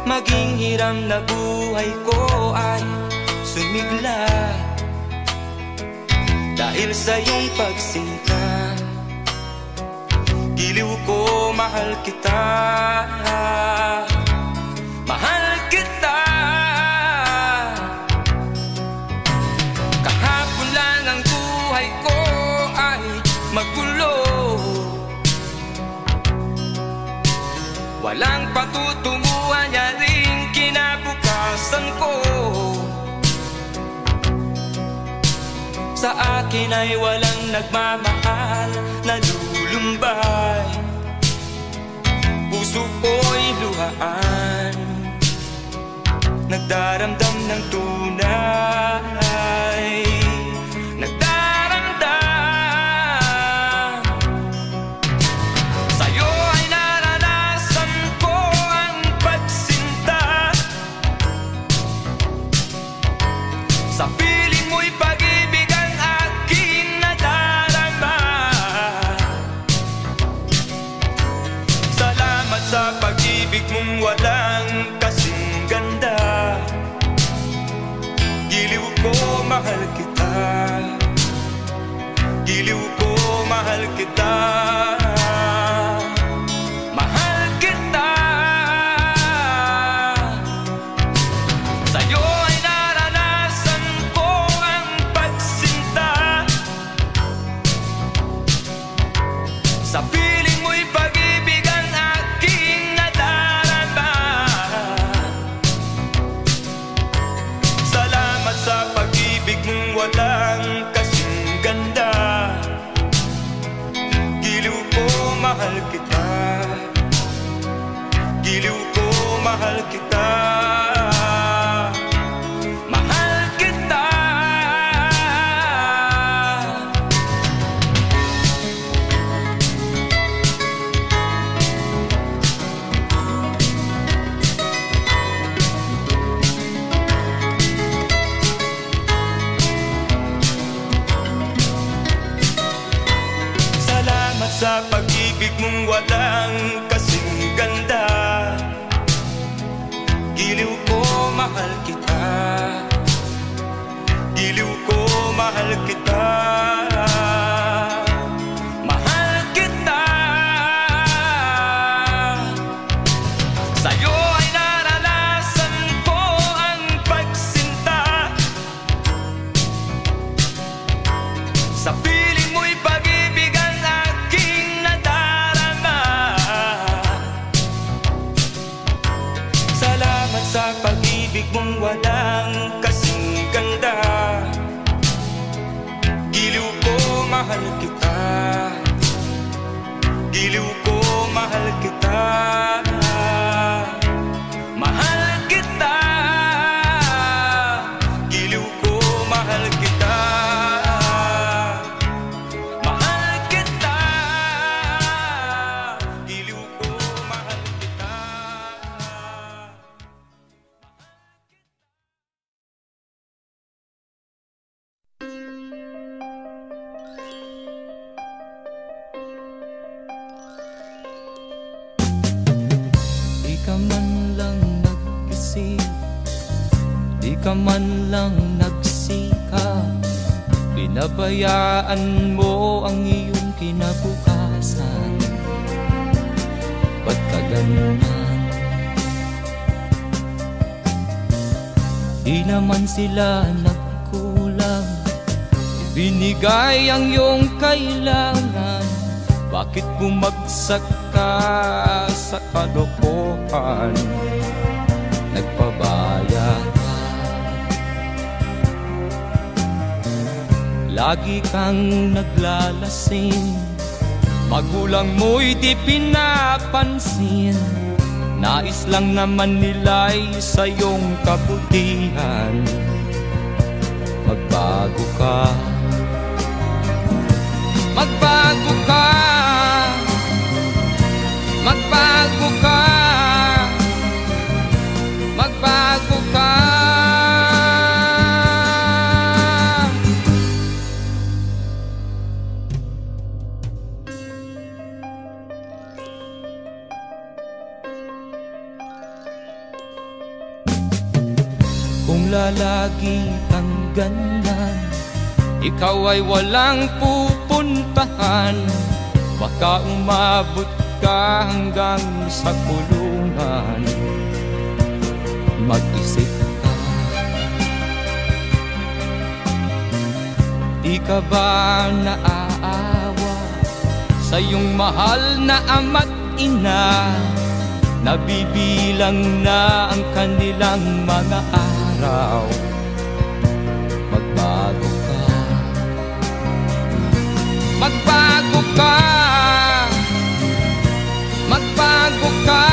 maging hiram na buhay ko ay sumigla dahil sa iyong pagsinta. Giliw ko, mahal kita, mahal kita. Kahapon lang ang buhay ko ay magulo, walang patutunguhan niya rin kinabukasan ko. Sa akin ay walang nagmamahal na lulumbay, puso ko'y luhaan, nagdaramdam ng tunay, nagdaramdam. Sa'yo ay naranasan ko ang pagsinta, sa piling mo'y pag-ibig ang aking nadarama. Salamat sa pag-ibig mong walang kasing ganda. Giliw ko, mahal kita, giliw ko, mahal kita, mahal kita. Sa'yo ay naranasan ko ang pagsinta, sa piling mo'y pag-ibig ang aking nadarama. Salamat sa pag-ibig mong walang kasing ganda. Giliw ko, mahal kita, giliw ko, mahal kita, mahal kita. Salamat sa pag-ibig mong walang kasing ganda. Giliw ko, mahal kita, giliw ko, mahal kita, mahal kita. Sa'yo ay naranasan ko ang pagsinta, sa piling mo'y pag-ibig ang aking nadarama. Salamat sa pag-ibig mong walang kasing ganda. Giliw ko, mahal kita, giliw ko, mahal kita, mahal kita. Giliw ko, mahal kita, mahal kita. Giliw ko, mahal kita. Di ka man lang nag-isip, di ka man lang nagsikap, pinabayaan mo ang iyong kinabukasan. Ba't ka ganyan? Di naman sila nagkulang, binigay ang iyong kailangan. Bakit bumagsak ka sa kalokohan? Nagpabaya ka, lagi kang naglalasing, magulang mo'y di pinapansin. Nais lang naman nila'y sa iyong kabutihan. Magbago ka, magbago ka, magbago ka, magbago ka. Kung lalagi kang ganyan, ikaw ay walang pupuntahan. Baka umabot ka hanggang sa kulungan. Mag-isip ka, di ka ba naaawa sa iyong mahal na ama't ina? Nabibilang na ang kanilang mga araw. Magbago ka, magbago ka, magbago ka,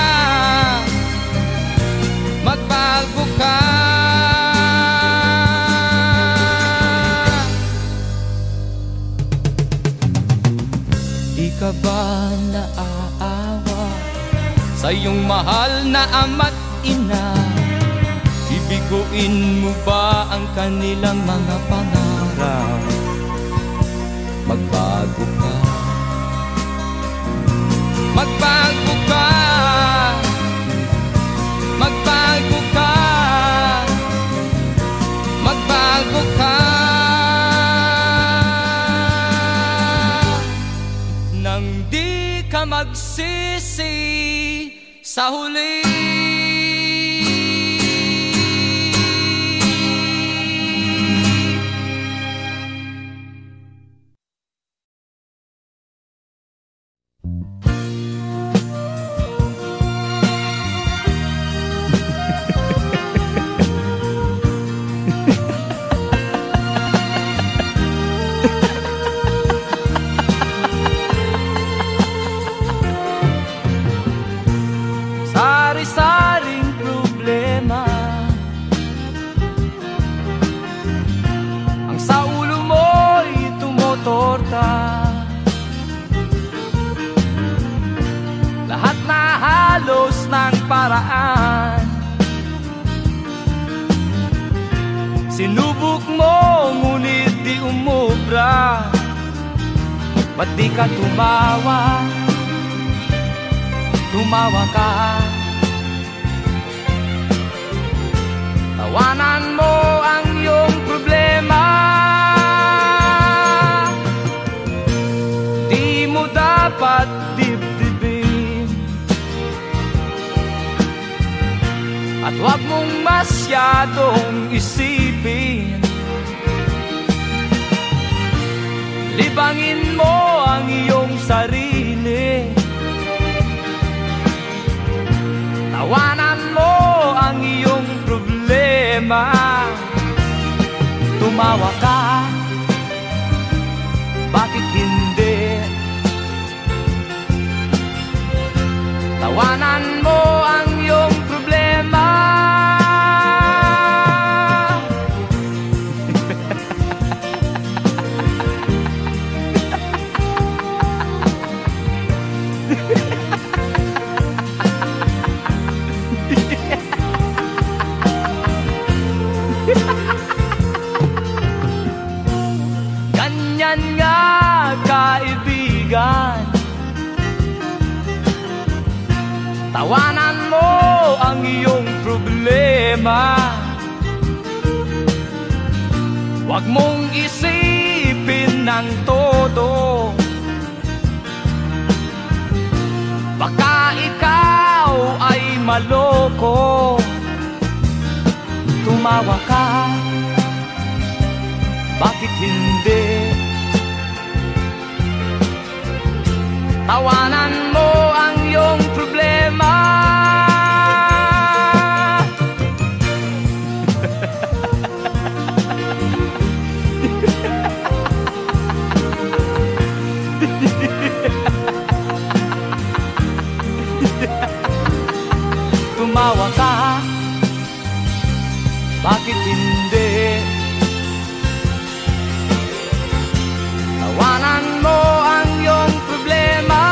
magbago ka. Di ka ba naaawa sa iyong mahal na ama't ina? Bibiguin mo ba ang kanilang mga pangarap? Magbago ka, magbago ka, magbago ka, magbago ka. Nang di ka magsisi sa huli. Sari-saring problema ang sa ulo mo'y tumotorta. Lahat na halos ng paraan sinubok mo, ngunit di umubra. Ba't di ka tumawa? Tumawa ka, tawanan mo ang iyong problema. Di mo dapat dibdibin at huwag mong masyadong isipin. Libangin mo ang iyong sarili, tawanan mo ang iyong problema. Tumawa ka, bakit hindi? Tawanan mo ang iyong problema. Ganyan nga, kaibigan, tawanan mo ang iyong problema. Huwag mong isipin ng todo, baka ikaw ay maloko. Tumawa ka, bakit hindi? Tawanan mo ang iyong problema. Tumawa ka, bakit hindi? Tawanan mo ang iyong problema.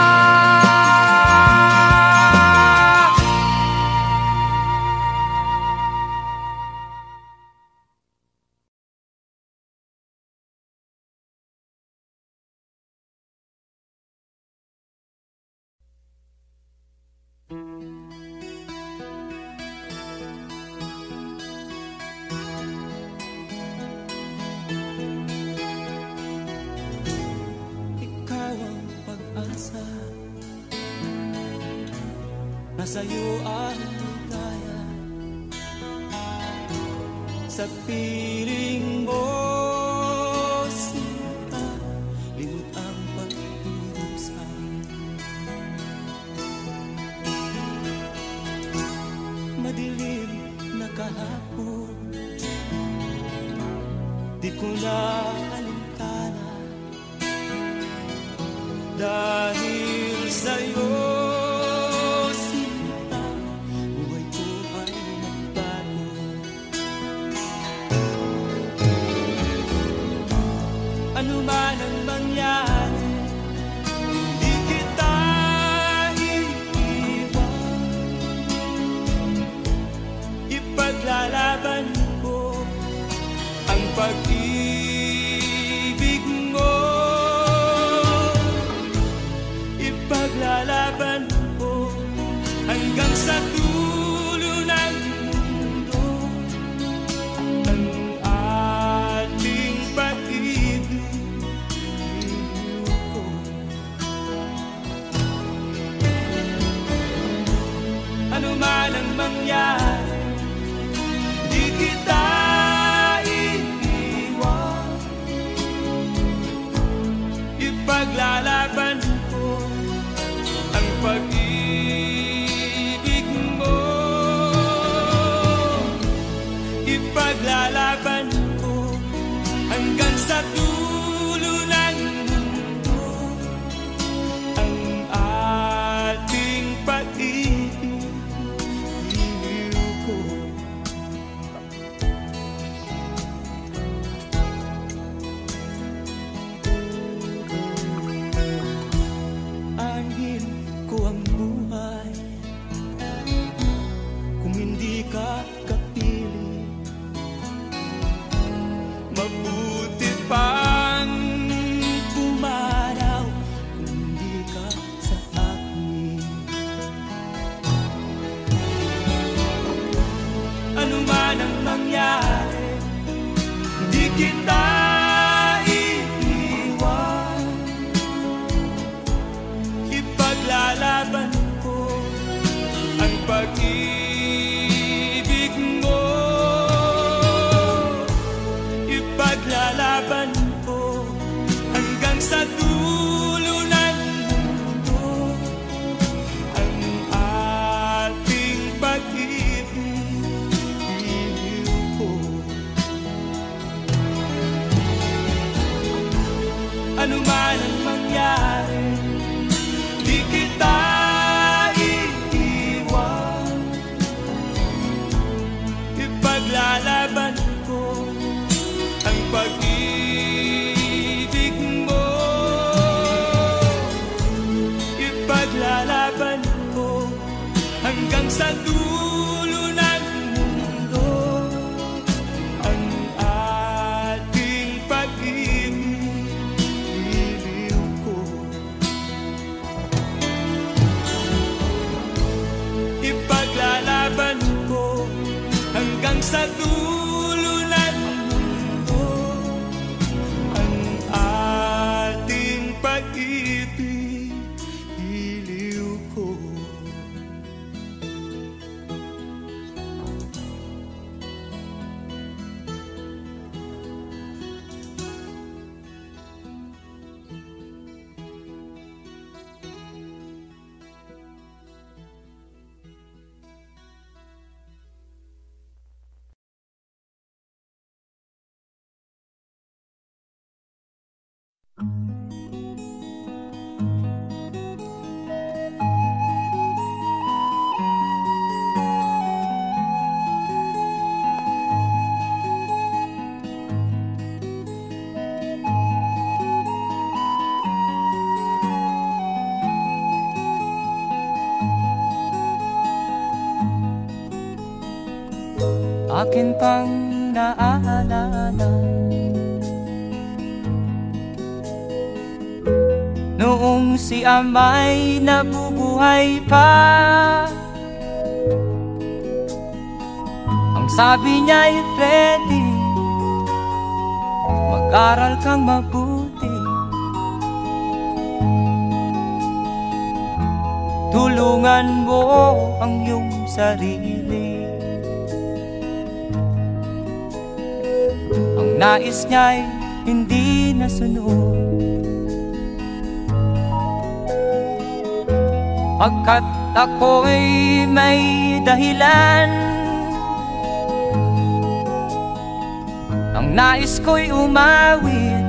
sa'yo ang ligaya. Sa piling mo, sinta, limot ang pag-ibig sa'kin. Madilim na kahapon, di ko na alintana, dahil sa'yo, sinta, buhay ko ay nagbago. Ano man ang mangyari, di kita iiwan. Ipaglalaban ko ang pag-ibig mo. Ipaglalaban ko hanggang sa dulo ng mundo ang ating pag-ibig ko. Ano man ang mangyari, di kita iiwan. Ipaglalaban ko ang pag-ibig mo. Ipaglalaban ko hanggang sa dulo ng mundo ang ating pag-ibig ko. Anhin ko ang buhay kung hindi ka kapili. Mabuti pang pumanaw kung hindi ka sa akin. Ano man ang mangyari, hindi kita iiwan. Ipaglalaban ko ang pag-ibig mo. Ipaglalaban ko hanggang sa dulo ng mundo ang ating pag-ibig ko. Ano man ang mangyari, di kita iiwan. Ipaglalaban ko ang pag-ibig mo. Ipaglalaban ko hanggang sa dulo ng mundo ang ating pag-ibig ko. Ipaglalaban ko hanggang sa dulo ng mundo ang ating pag-ibig ko. Akin pang naalala noong si Amay nabubuhay pa. Ang sabi niya'y Freddy, mag-aral kang mabuti, tulungan mo ang iyong sarili. Ang nais niya'y hindi nasunod, pagkat ako'y may dahilan. Ang nais ko'y umawit,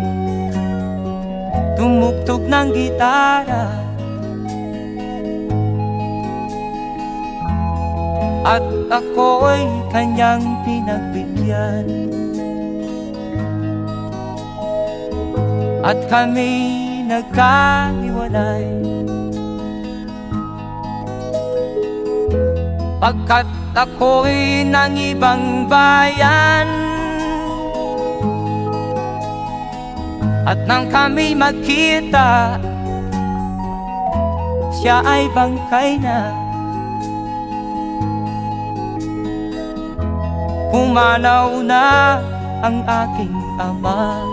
tumugtog ng gitara, at ako'y kanyang pinagbigyan. At kami nagkahiwalay, pagkat ako'y ng ibang bayan. At nang kami magkita, siya ay bangkay na. Pumanaw na ang aking ama.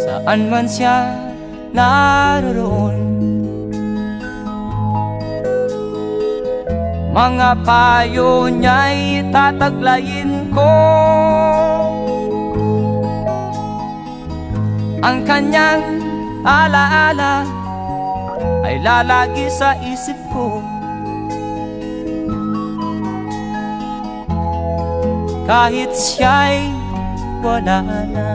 Saan man siya naroon, mga payo niya'y tataglayin ko. Ang kanyang alaala ay lalagi sa isip ko, kahit siya'y wala na.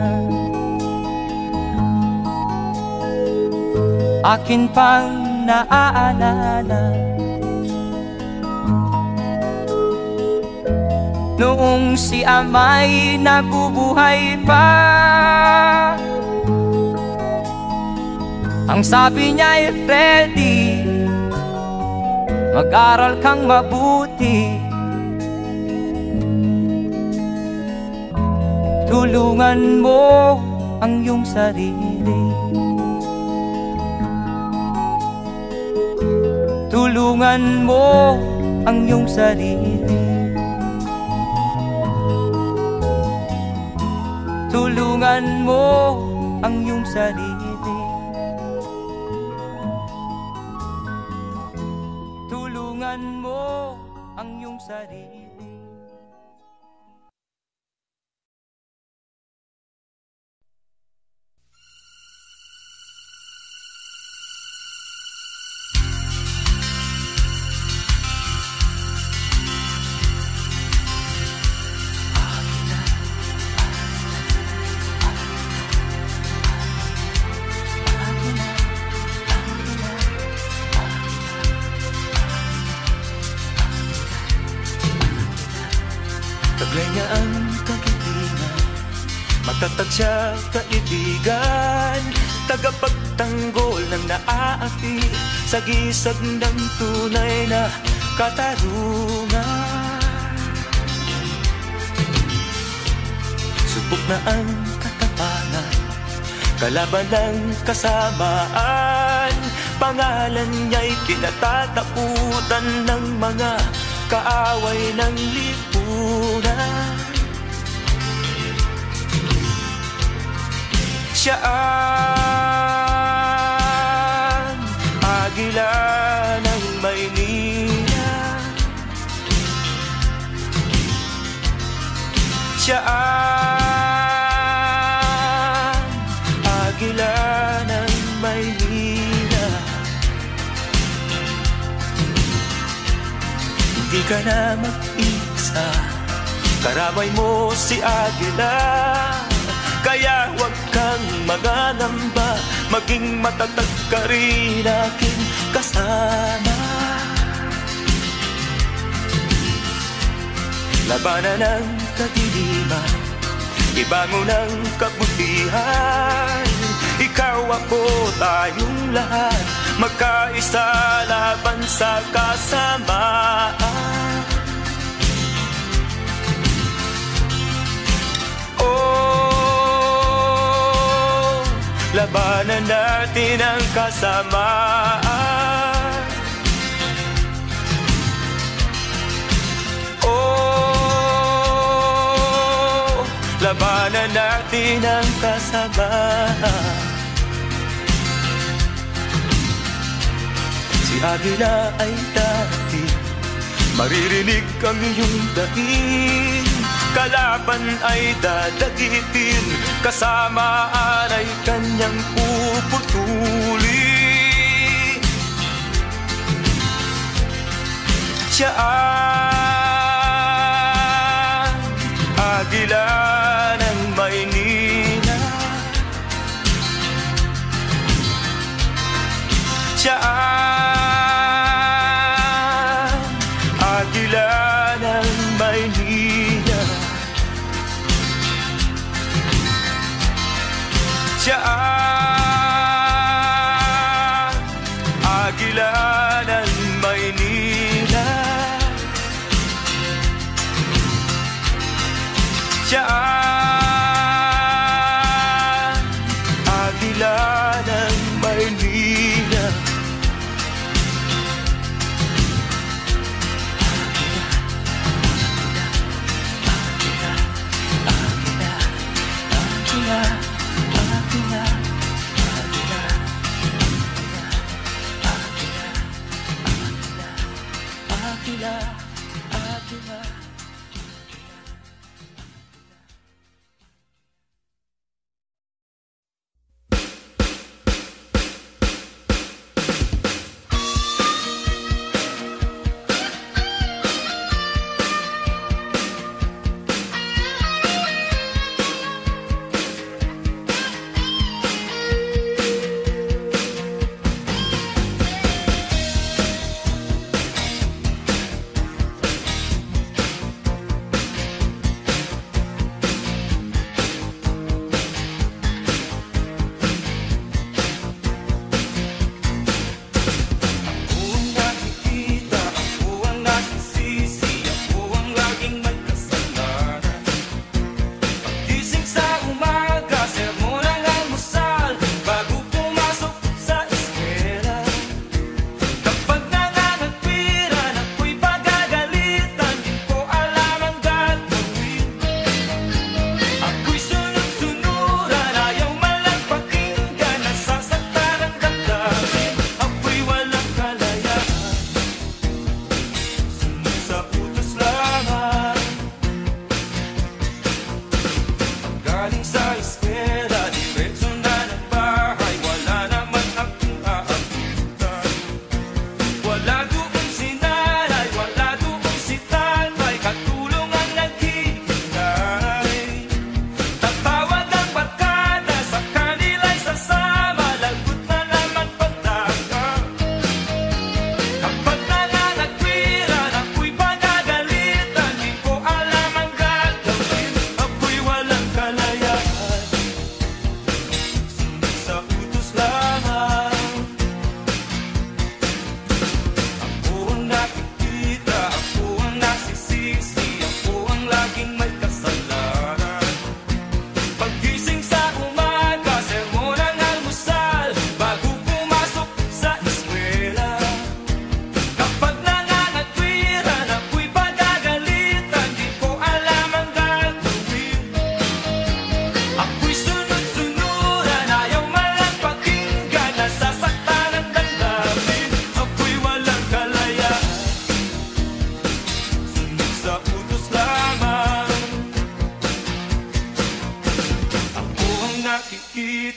Akin pang naaalala noong si ama'y nabubuhay pa. Ang sabi niya'y Freddy, mag-aral kang mabuti, tulungan mo ang iyong sarili. Tulungan mo ang iyong sarili. Tulungan mo ang iyong sarili. Tulungan mo ang iyong sarili. Taglay niya ang kagitingan, matatag siya kaibigan, tagapagtanggol ng naaapi sa gisag ng tunay na katarungan. Subok na ang katapangan, kalaban ng kasamaan, pangalan niya'y kinatatakutan ng mga kaaway ng lipunan. Siya ang agila ng Maynila. Siya ang agila ng Maynila. Hindi ka na mag-isa, karamay mo si Agila. Kaya huwag kang mag-alamba, maging matatag ka rin aking kasama. Labanan ng kadiliman, ibangon ang kabutihan. Ikaw ako, tayong lahat, magkaisa laban sa kasamaan. Oh, labanan natin ang kasamaan. Oh, labanan natin ang kasamaan. Si Agila ay dati, maririnig ang iyong daing. Kalaban ay dadagitin, kasamaan ay kanyang puputulin. Siya ang Agila ng Maynila. Siya ang Agila ng Maynila. Siya ang Agila ng Maynila. Siya ang Agila ng Maynila.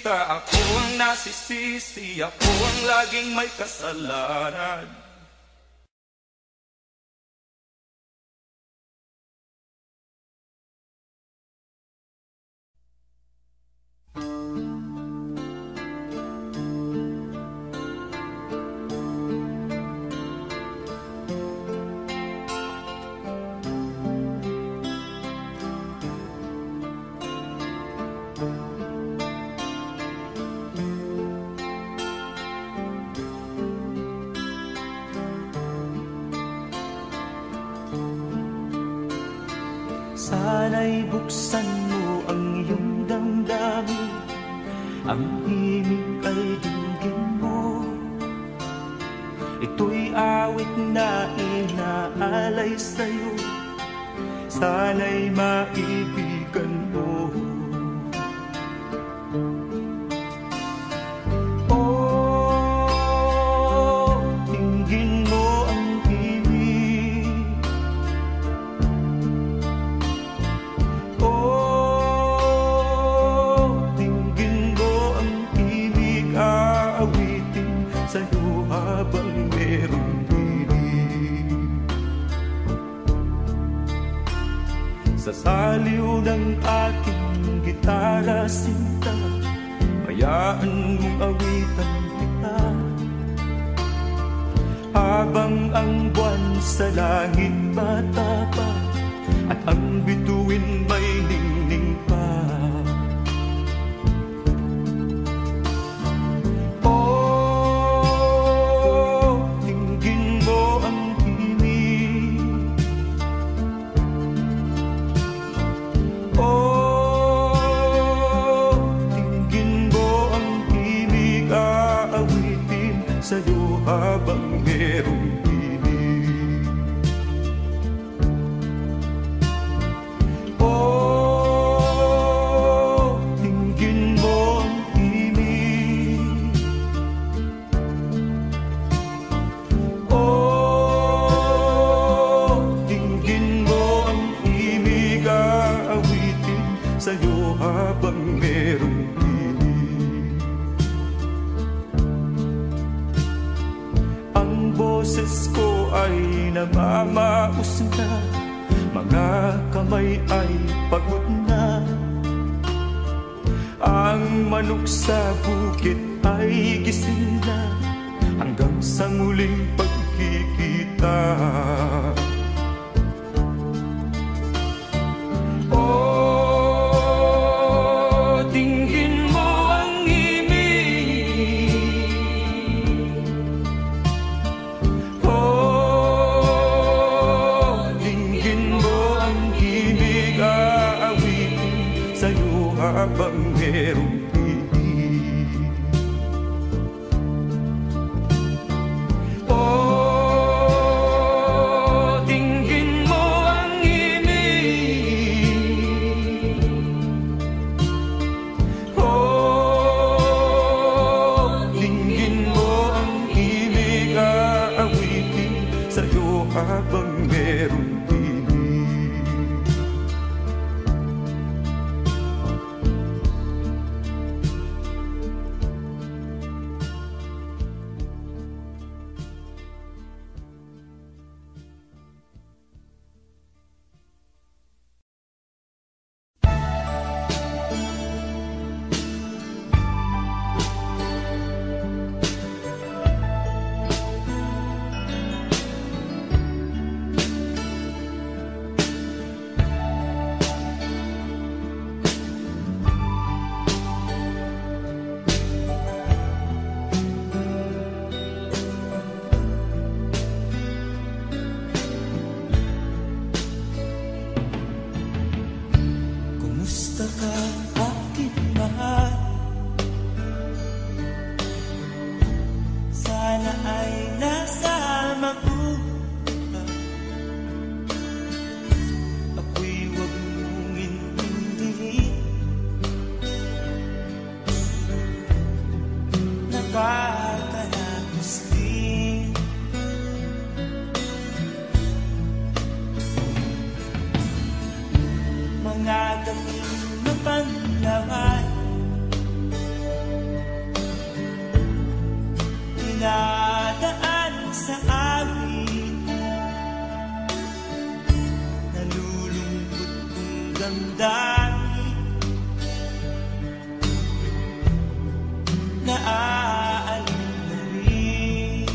Ako ang nasisisi, ako ang laging may kasalanan. Sana'y buksan mo ang iyong damdamin ang himig ay dinggin mo. Ito'y awit na inaalay sa'yo, sana'y maibigan mo. Oh, dinggin mo ang himig. Oh, dinggin mo ang himig. Aawitin sa'yo habang merong himig. Sa saliw ng aking gitara sinta, hayaan mong awitan kita, habang ang buwan sa langit matapa at ang bituin may ningning pa. Oh, dinggin mo ang himig. Oh, dinggin mo ang himig. Aawitin sa'yo habang merong himig. Oh, dinggin mo ang himig. Oh, dinggin mo ang himig. Aawitin sa'yo habang merong himig. Ang boses ko ay namamaos na, mga kamay ay pagod na. Ang manok sa bukid ay gising na, hanggang sa muling pagkikita. Oh, dinggin mo ang himig. Oh, dinggin mo ang himig. Aawitin sa'yo habang merong himig. Oh, dinggin mo ang himig. Oh, dinggin mo ang himig. Aawitin sa'yo habang merong himig. Kumusta ka, aking mahal? Sana ay nasa mabuti. Ako'y huwag mong intindihin, nakakalakas din. Mga daming na panlawan, dinadaan sa amin, nalulungkot kong damdamin, naaalala na rin.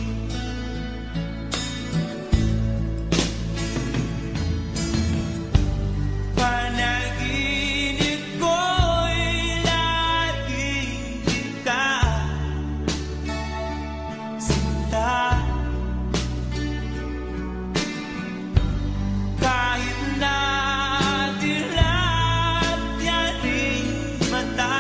Panaginip ko'y laging ikaw, sinta. Kahit na dilat yaning mata,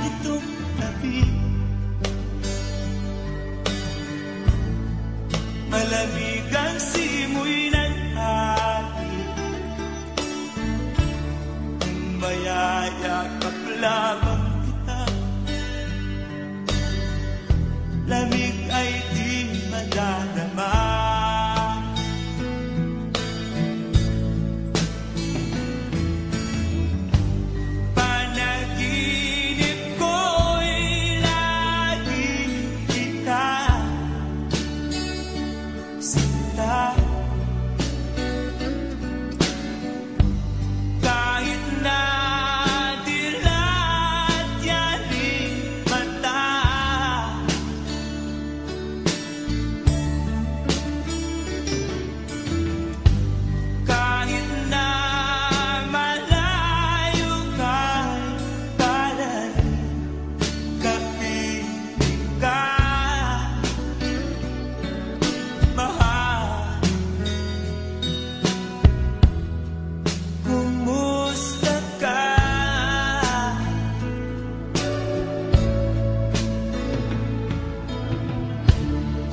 itong tabi. Malamig ang simoy ng hangin, kung mayayakap lamang kita, lamig ay di madadama.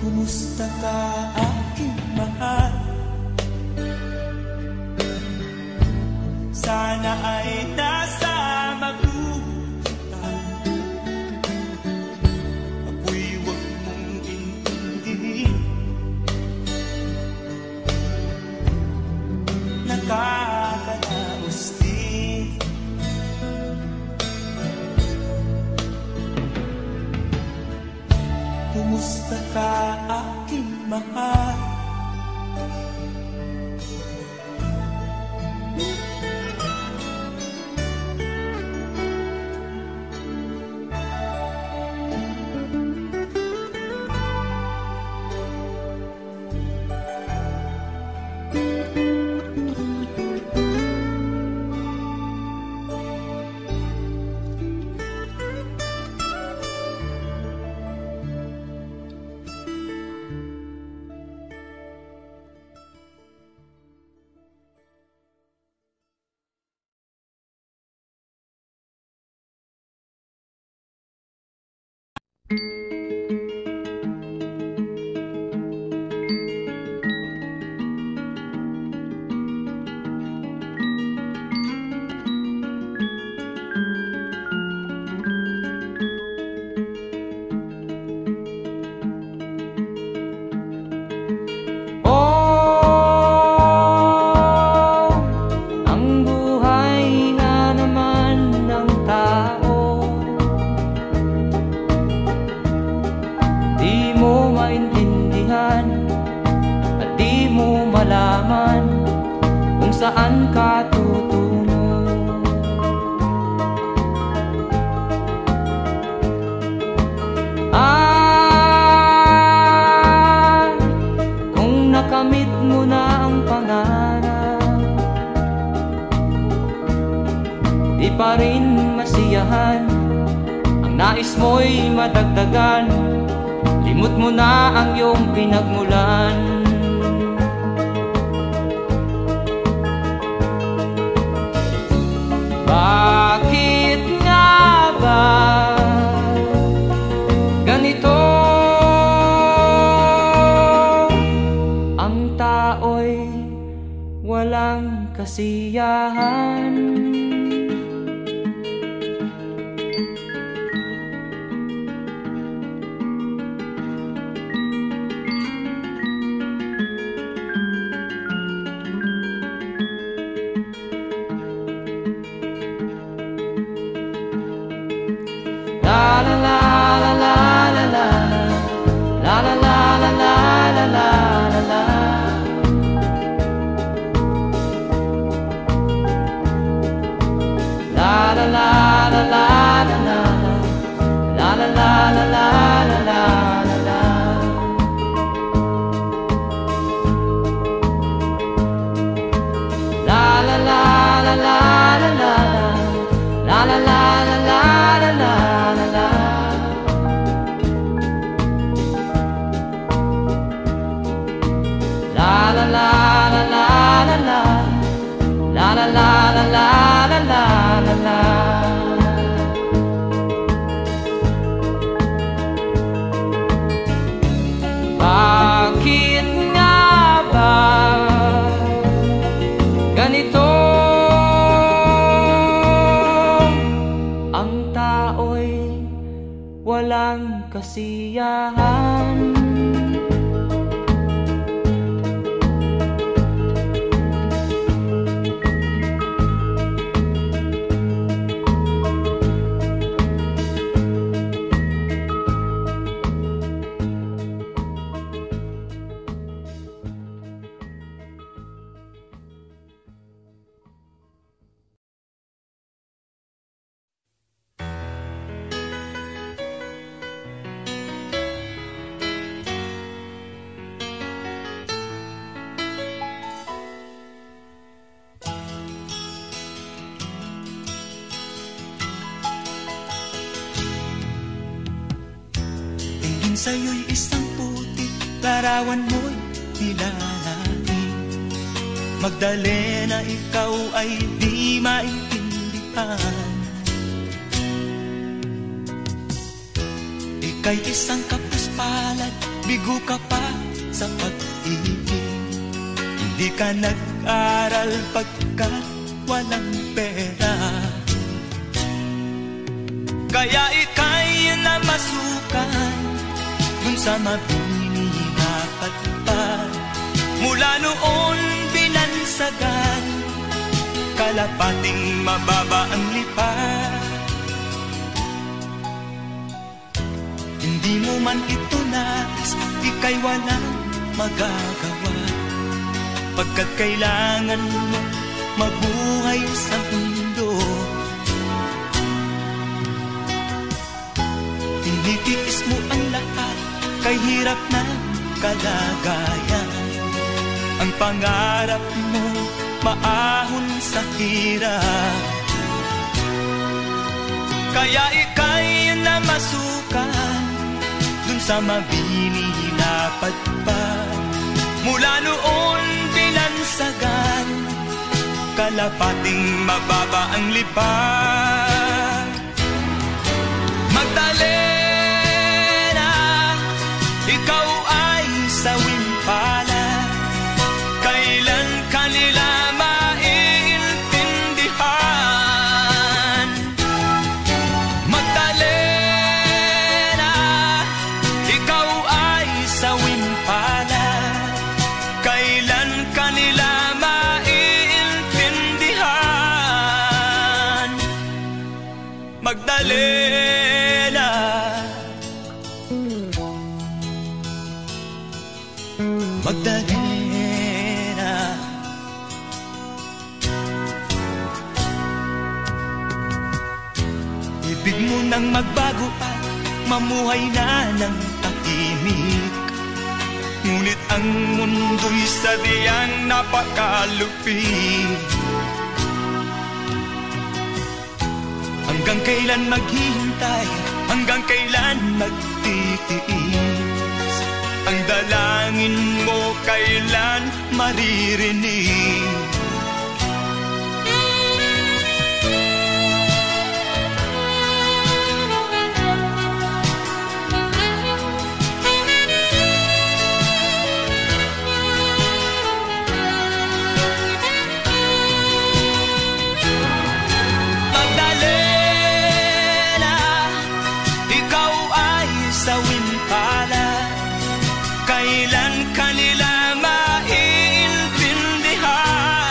Kumusta ka, aking mahal? Sana ay nasa mabuti ka. Ako'y huwag mong intindihin, nakakaraos din. Kumusta ka, aking mahal? Saan ka tutungo? Kung nakamit mo na ang pangarap, di pa rin masiyahan. Ang nais mo'y madagdagan, limot mo na ang iyong pinagmulan. Bakit nga ba ganito? Ang tao'y walang kasiyahan. ang kasiyahan. Sa'yo'y isang putik, larawan mo'y nilalangin. Magdalena, ikaw ay di maintindihan. Ika'y isang kapuspalad, bigo ka pa sa pag-ibig. Hindi ka nag-aral pagkat walang pera. Kaya ika'y namasukan dun sa mabini na patpad. Mula noon binansagan, kalapating mababa ang lipad. Hindi mo man ito nais, ika'y walang magagawa, pagkat kailangan mo mabuhay sa mundo. Tinitiis mo ang lahat, kay hirap na kalagayan. Ang pangarap mo maahon sa hirap. Kaya ika'y namasukan dun sa mabini na patpad. Mula noon binansagan, kalapating mababa ang lipad. Magdalena, ikaw ay sawing palad. Kailan kanila maiintindihan? Magdalena, ikaw ay sawing palad. Kailan kanila maiintindihan? Magdalena, Magdalena, ibig mo nang magbago at mamuhay na ng tahimik. Ngunit ang mundo'y sadyang napakalupit. Hanggang kailan maghihintay, hanggang kailan magtitiis? Ang dalangin mo kailan maririnig? Magdalena, ikaw ay sawing palad. Kailan kanila maiintindihan?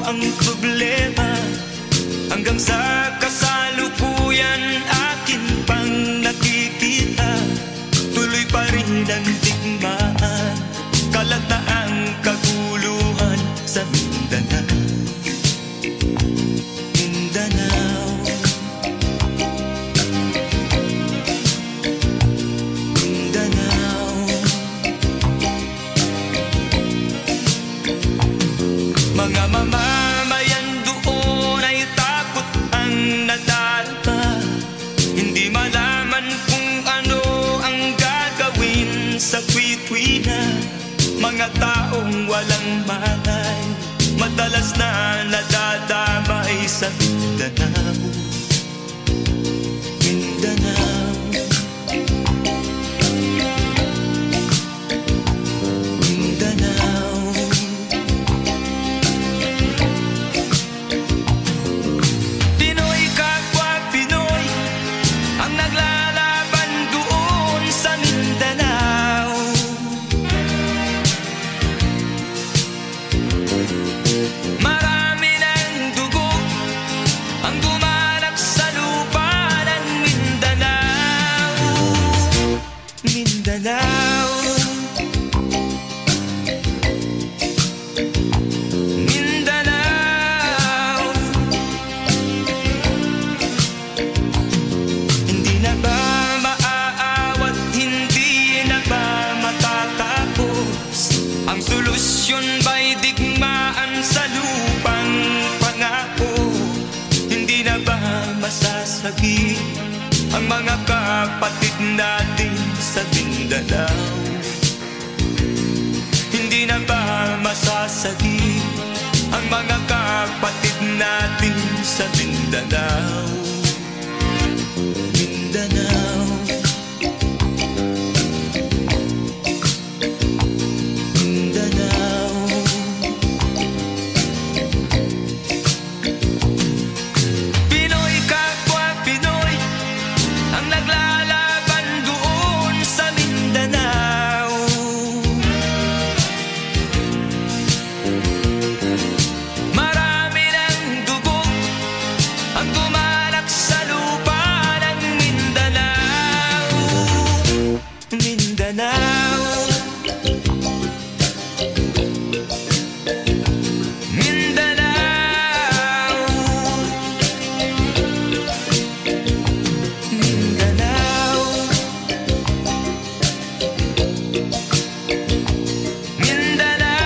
ang problema. Hanggang sa kasalukuyan akin pang nakikita, tuloy pa rin ang digmaan, kalat na ang kaguluhan sa Mindanao. Mindanao, Mindanao. Mga mamamayan doon ay takot ang nadalpa, hindi malaman kung ano ang gagawin sa kwit-kwina. Mga taong walang malay, madalas na nadadamay sa Mindanao. Mindanao, Mindanao. Pinoy kapwa Pinoy ang naglalaban doon sa Mindanao. Marami ng dugo ang dumalak sa lupa ng Mindanao. Mindanao, Mindanao. Hindi na ba maaawat, hindi na ba matatapos? Ang solusyon ba'y digmaan sa lupang pangako? Hindi na ba masasagi ang mga kapatid natin sa Mindanao? Hindi na ba masasagi ang mga kapatid natin sa Mindanao? Mindanao, Mindanao. Pinoy kapwa Pinoy ang naglalaban doon sa Mindanao. Marami ng dugo ang dumalak sa lupa ng Mindanao. Mindanao, Mindanao. Mindanao, Mindanao.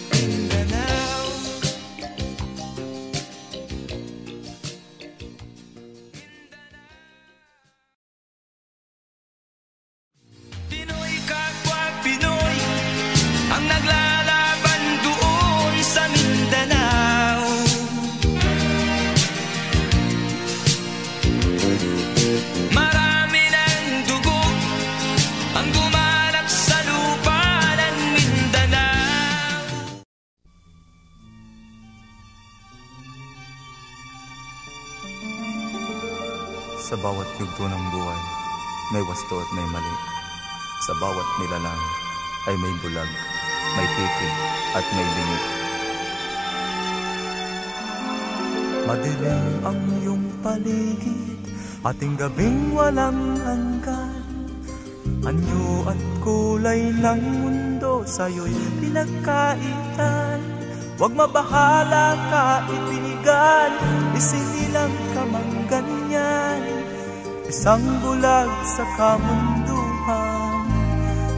Mindanao. Pinoy kapwa Pinoy ang naglalaban doon sa Mindanao. Marami ng dugo ang dumalak sa lupa ng Mindanao. Sa bawat yugto ng buhay, may wasto at may mali. Sa bawat nilalang ay may bulag, may titig at may lingi. Madilim ang iyong paligid, ating gabing walang hanggan. Anyo at kulay ng mundo sa'yo'y pinagkaitan. Huwag mabahala kaibigan, isinilang ka mang ganyan. Isang bulag sa kamunduhan,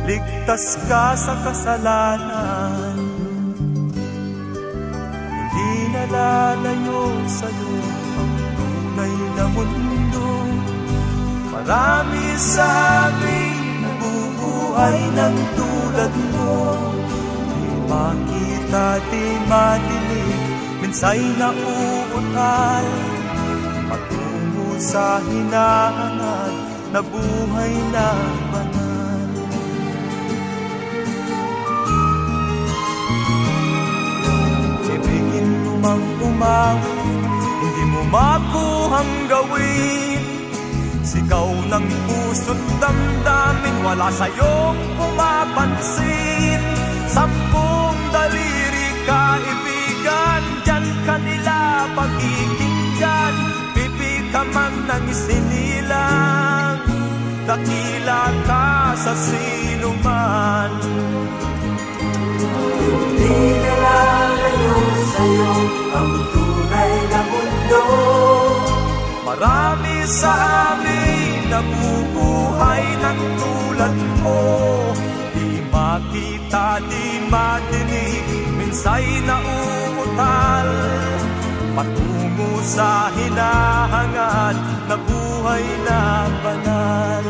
ligtas ka sa kasalanan. Hindi nalalayo sa'yo ang tunay na mundo. Marami sa amin nabubuhay ng tulad mo. Di makita, di madinig, minsa'y nauutal. Patungo sa hinahanap na buhay na banal. Ibigin mo mang umawi, hindi mo makuhang gawin. Sigaw ng puso't damdamin, wala sa'yong pumapansin. sa sino man. Hindi nalalayo sa'yo ang tunay na mundo. Marami sa amin nabubuhay ng tulad mo. Di makita, di madinig, minsa'y nauutal patungo sa hinahangad na buhay na banal.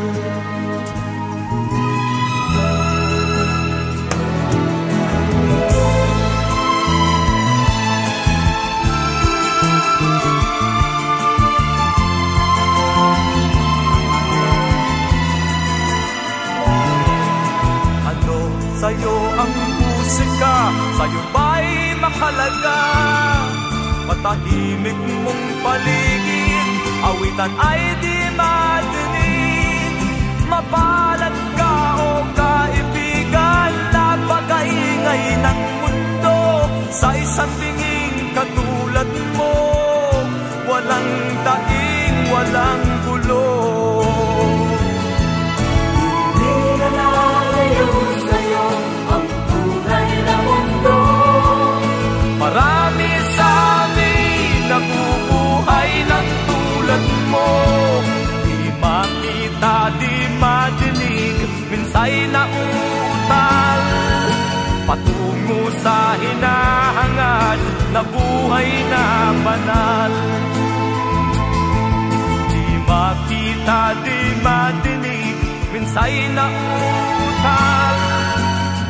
Ano sa'yo ang musika? Sa'yo ba'y makalaga? Matahimik mong paligid, awitan ay di madinig. Mapalad ka o kaibigan, napakaingay ng mundo. Sa isang binging katulad mo, walang daing, walang gulo. Hindi na nalayo sa'yo ang tunay na mundo. Marami sa amin nabubuhay ng tulad mo. Di makita, di madinig, minsa'y nauutal patungo sa hinahangad na buhay na banal. Di makita, di madinig, minsa'y nauutal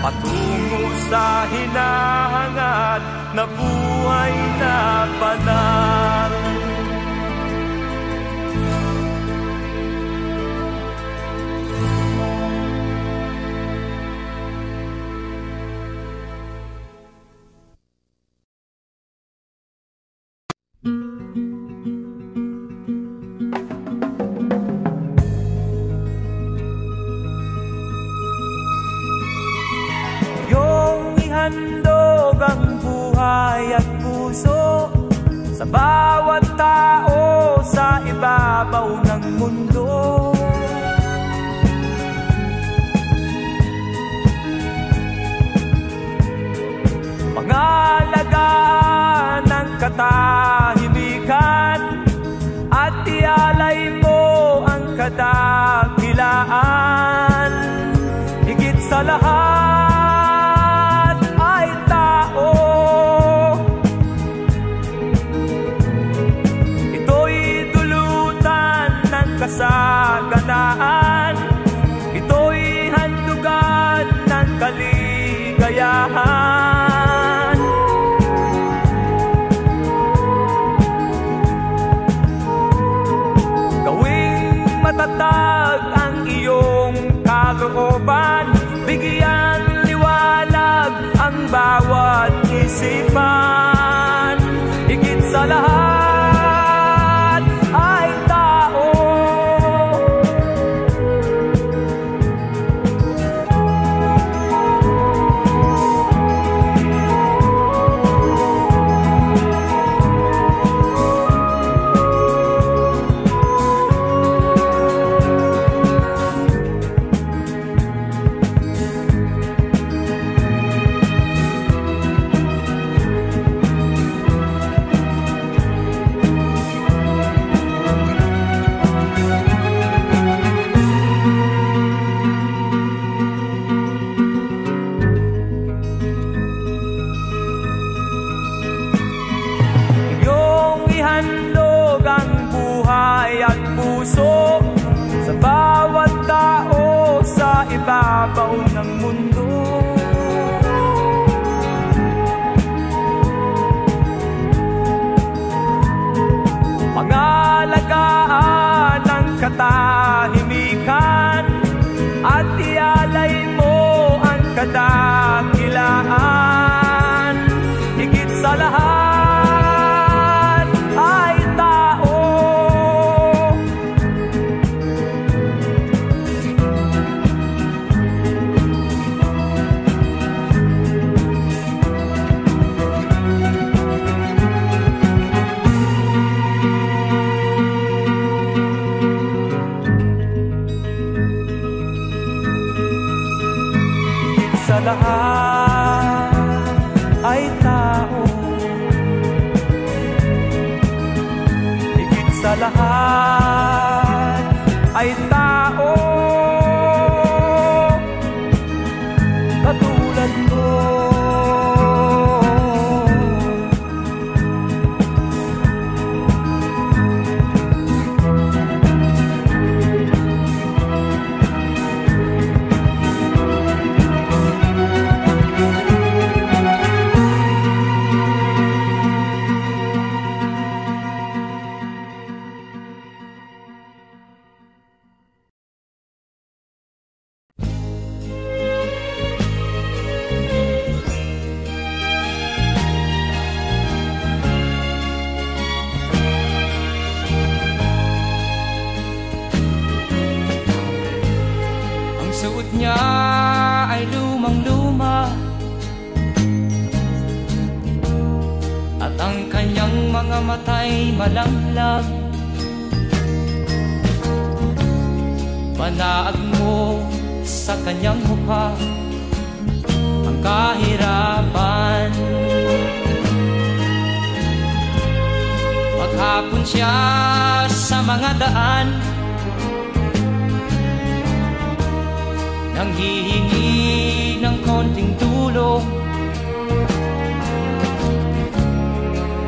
patungo sa hinahangad na buhay na banal. Handog ang buhay at puso sa bawat tao sa ibabaw ng mundo. Pangalagaan ng katahimikan at ialay mo ang kadakilaan. Higit sa lahat kasaganaan, ito'y handugan ng kaligayahan. Gawing matatag ang iyong kalooban, bigyan liwanag ang bawat isipan. Higit sa lahat ay tao. Sa bawat tao sa ibabaw ng mundo. Pangalagaan ang katahimikan at ialay mo ang kadakilaan. Higit sa lahat ay tao. sa lahat ay tao, higit sa lahat ay tao, katulad mo. Suot niya ay lumang-luma at ang kanyang mga mata'y malanglag. Panaag mo sa kanyang mukha ang kahirapan. Maghapon siya sa mga daan, nanghihingi ng konting tulong,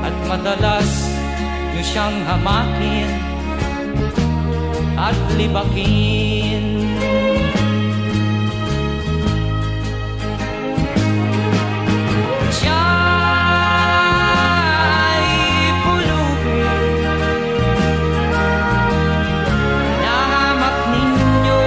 at madalas niyo siyang hamakin at libakin. Siya'y pulubin na hamak ninyo.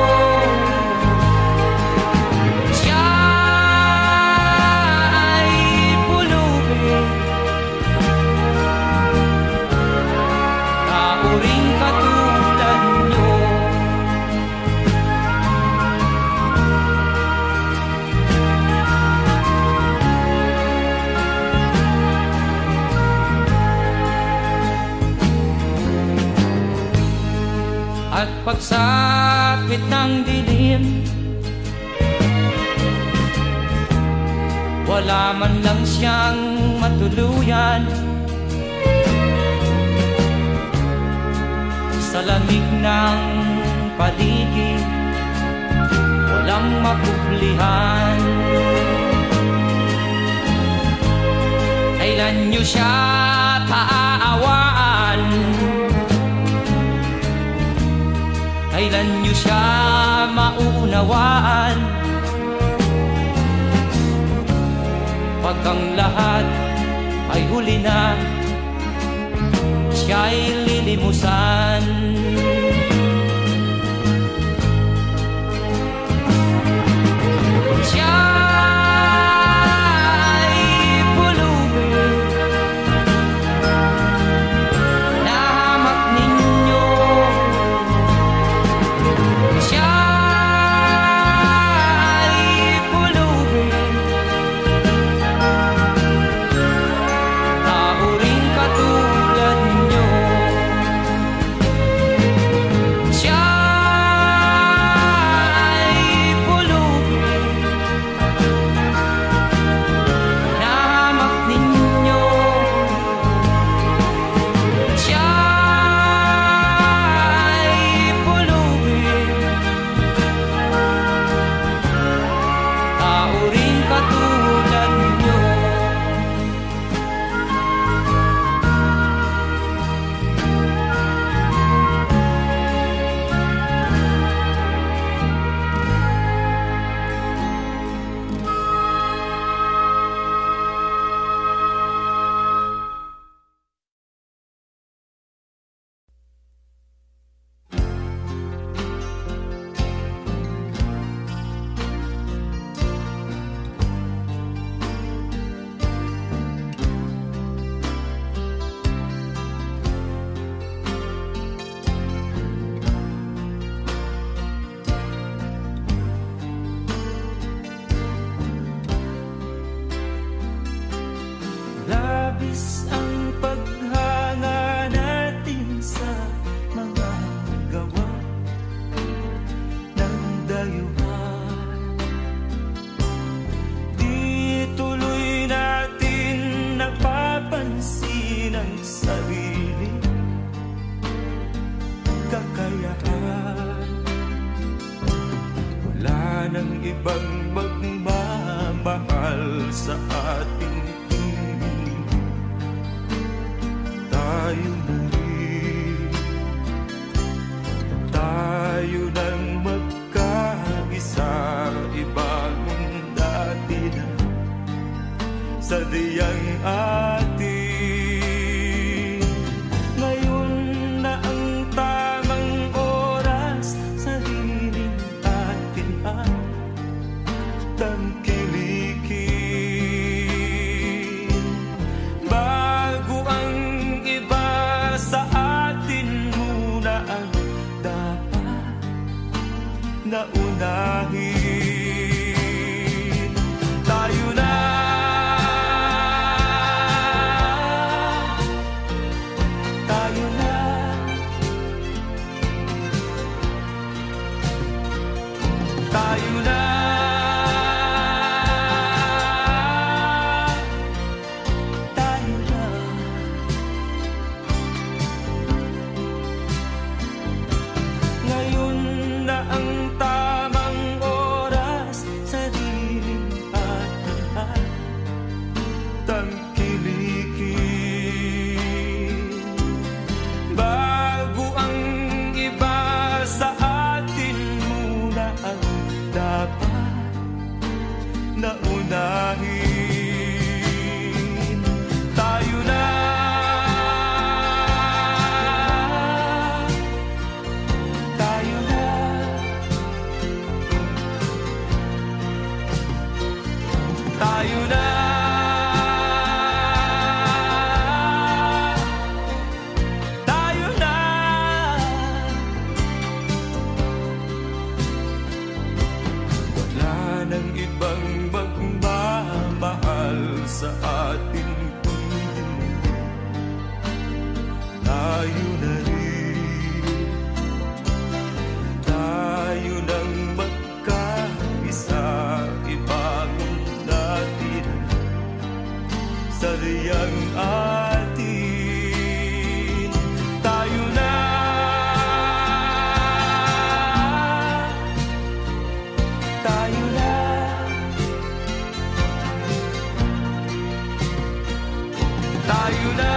At pagsapit ng dilim, wala man lang siyang matuluyan. Sa lamig ng paligid, walang mapuplihan. Kailan niyo siya kaaawaan? Kailan niyo siya maunawaan? Pag ang lahat ay huli na, siya'y lilimusan. Siya'y pulubin na hamak ninyo. Siya'y pulubin na uring katulad nyo. sa ating tingin. Tayo na rin, tayo nang magkaisa, ibagong dati na sadyang atin. Ngayon na ang tamang oras, sariling atin ang tangkilikin. Bago ang iba sa atin, muna ang dapat na unahin. Tayo na, tayo na, tayo na, tayo na. Ngayon na ang tamang oras, sariling atin at tangkilikin. Bago ang iba sa atin, muna ang dapat na unahin. Tayo na, tayo na, tayo na, tayo na. Wala nang ibang magmamahal sa atin kundi tayo na rin. Tayo nang magkaisa, ibagong natin sadyang atin. Tayo na, tayo na, tayo na,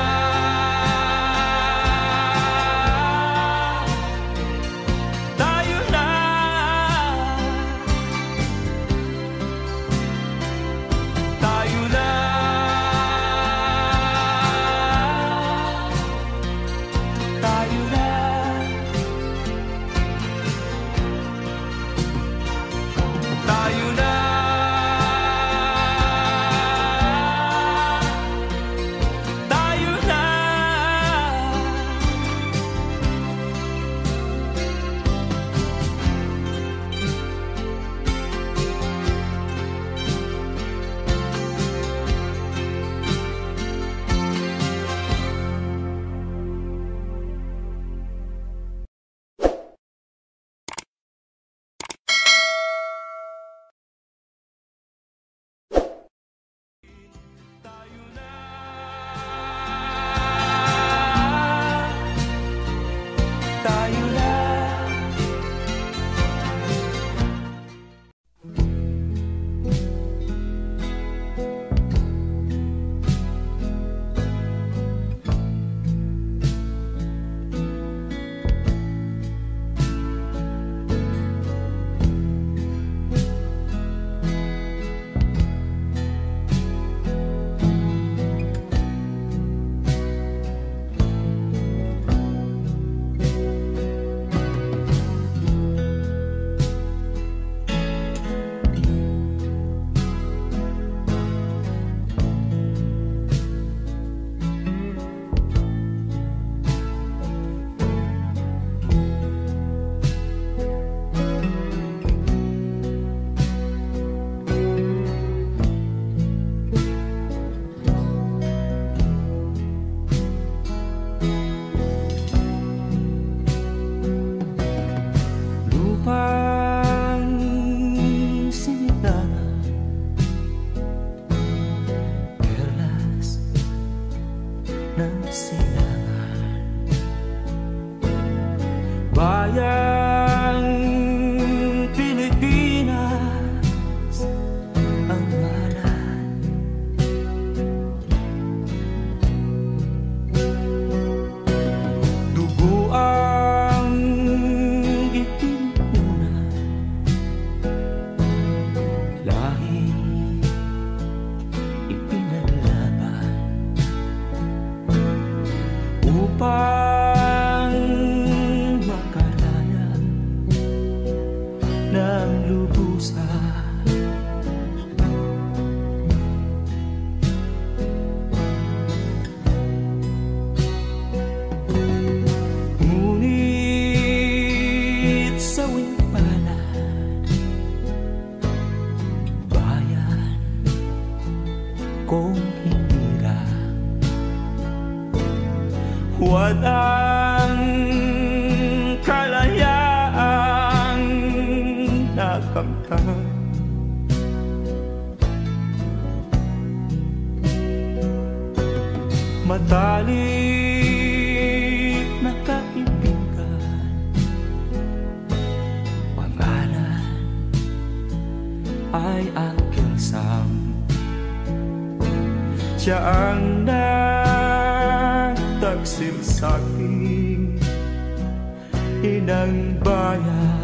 kung hinira. Walang kalayaang nakamtan. Matalik na kaibigan, pangalan ay aking Sam. Siya ang nagtaksil sa'king inang bayan.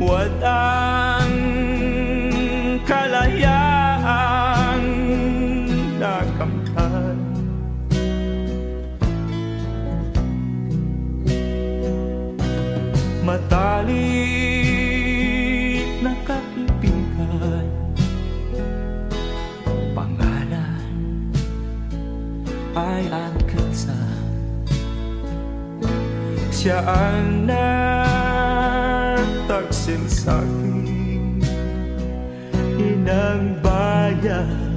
Walang kalayaang nakamtan. Matalik na kaibigan, pangalan ay aking Sam. Siya ang taksil sa'king inang bayan.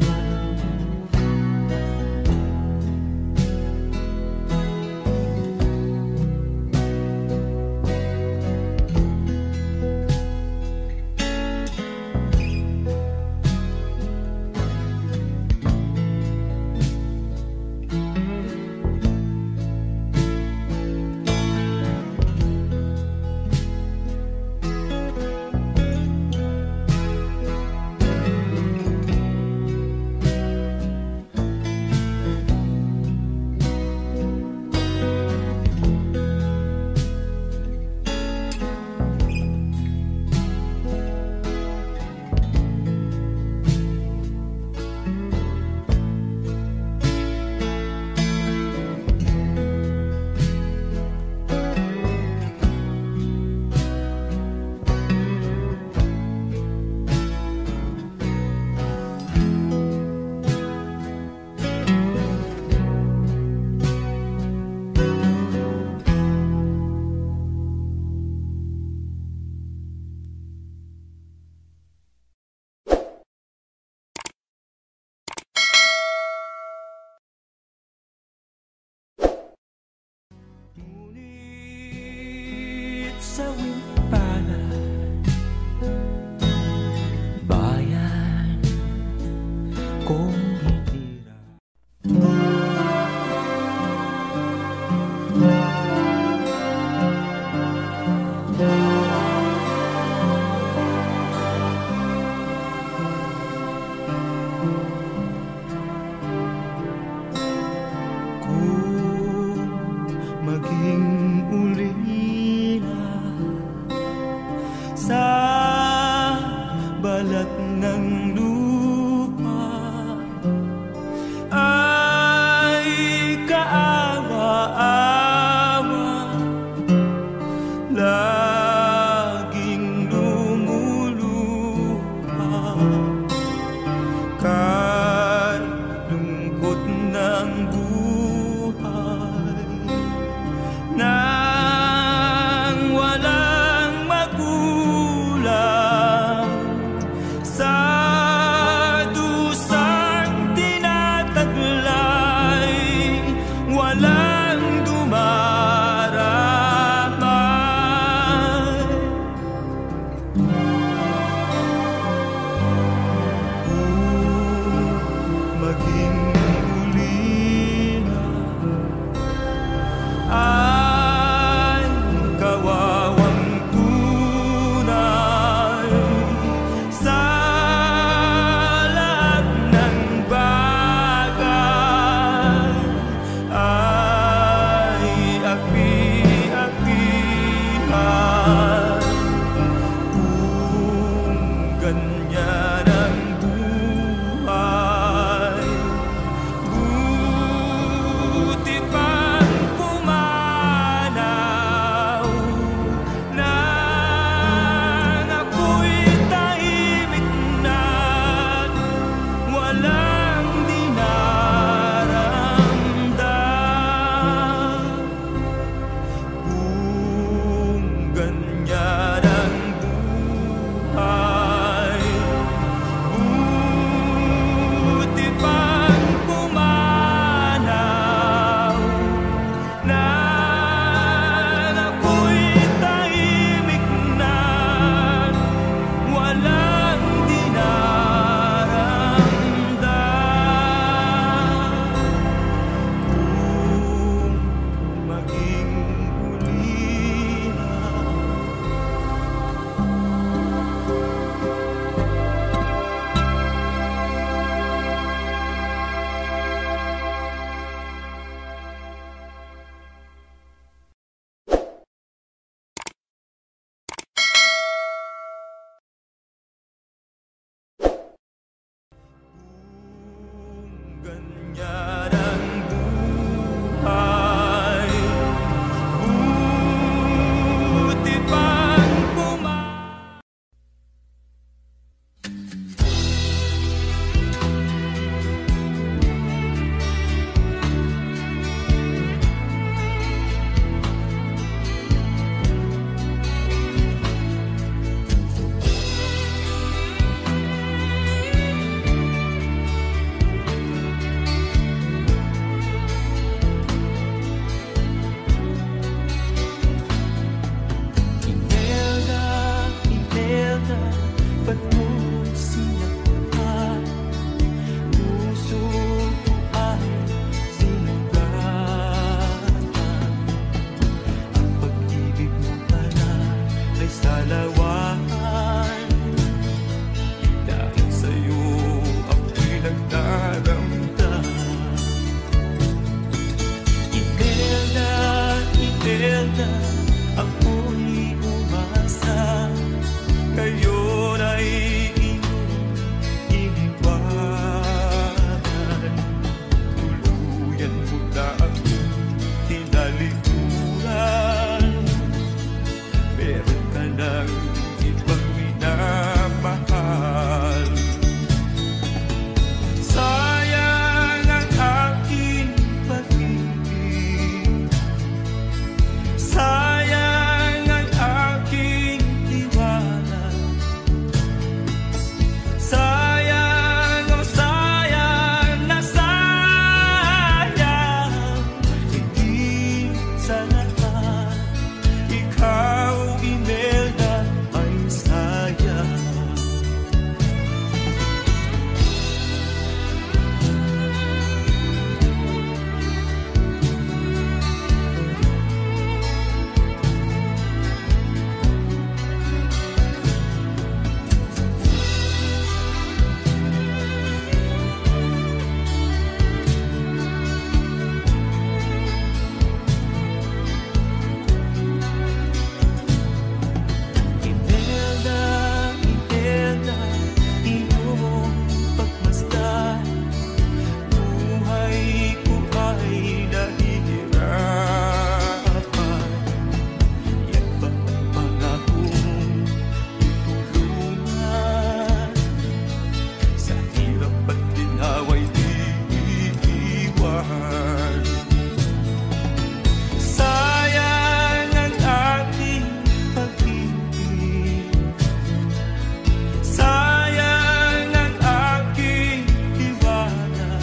Sa wimpalan, bayan kong hitira. Kung maging uli salawan. Dahil sa'yo ako'y nagdaramdam. Imelda, Imelda, ako'y umasa, ngayon ay iniwanan. Tuluyan mo na akong tinalikuran. Meron ka ng ibang minamahal. Sayang ang aking pag-ibig, sayang ang aking tiwala. Sayang, oh sayang na sayang, higit sa lahat, ikaw, Imelda, ay sayang. Imelda, Imelda, iyong pagmasdan, buhay ko ay nahihirapan. Yan ba ang pangakong tutulungan? Sa hirap at ginhawa'y di iiwan. Sayang ang aking pag-ibig, sayang ang aking tiwala.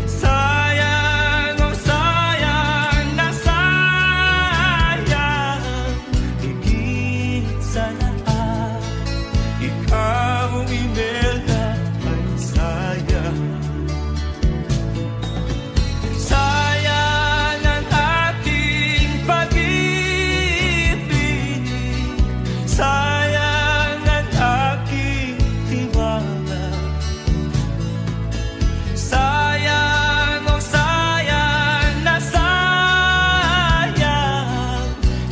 Sayang, oh sayang na sayang, higit sa lahat, ikaw, Imelda, ay sayang. Sayang ang aking pag-ibig, sayang ang aking tiwala. Sayang, oh sayang na sayang,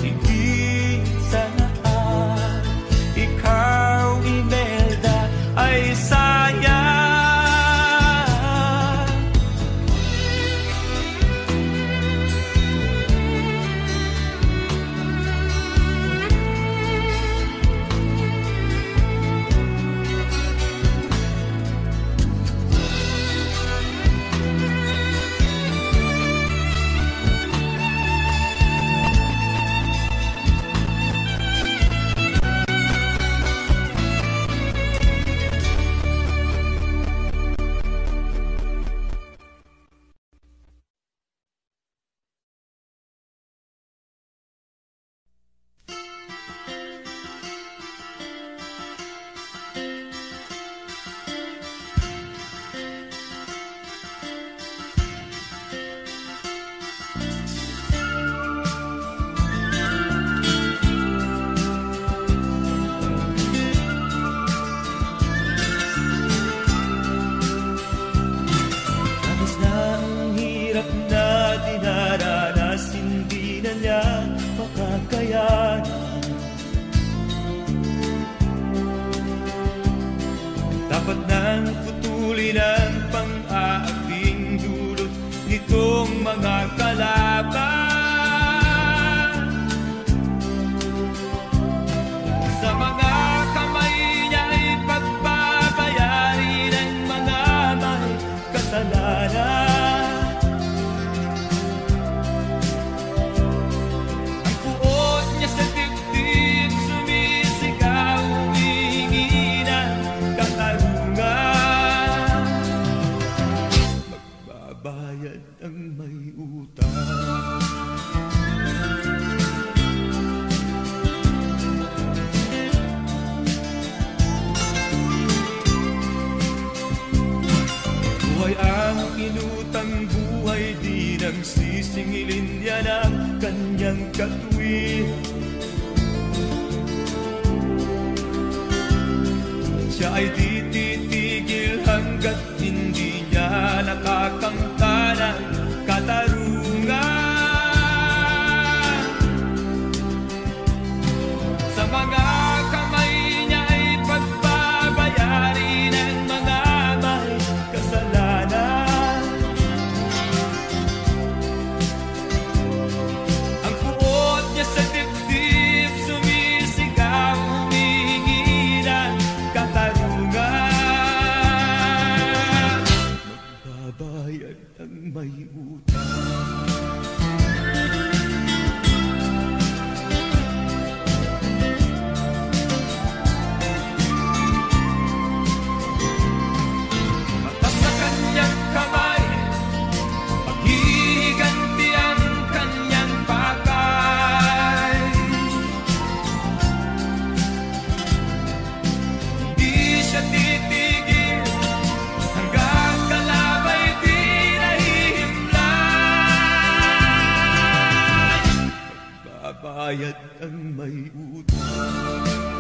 higit sa lahat, ikaw, Imelda, ay sayang. Tapos na ang hirap na dinaranas, hindi na niya makakayanan. Dapat nang putulin ang pang-aabing dulot nitong mga kalaban. Sa mga kamay niya ay pagbabayarin ang mga may kasalanan. Ang puot niya sa dibdib sumisigaw, humingi ng katarungan. Magbabayad ang may utang. Buhay ang inutang buhay, di nang sisingilin niya ng kanyang katuwiran. ay di titigil hanggat hindi niya nakakamta ng katarungan. Sa mga kamay niya ay pagbabayari ng mga may kasalanan. Ang puot niya sa dibdib sumisigaw, humingi ng katarungan. Magbabayad ang may utang. Matas sa kanyang kamay, maghihiganti ang kanyang pakay. Hindi siya titigil hanggang kalabay di nahihimlay. Magbabayad ang may utang.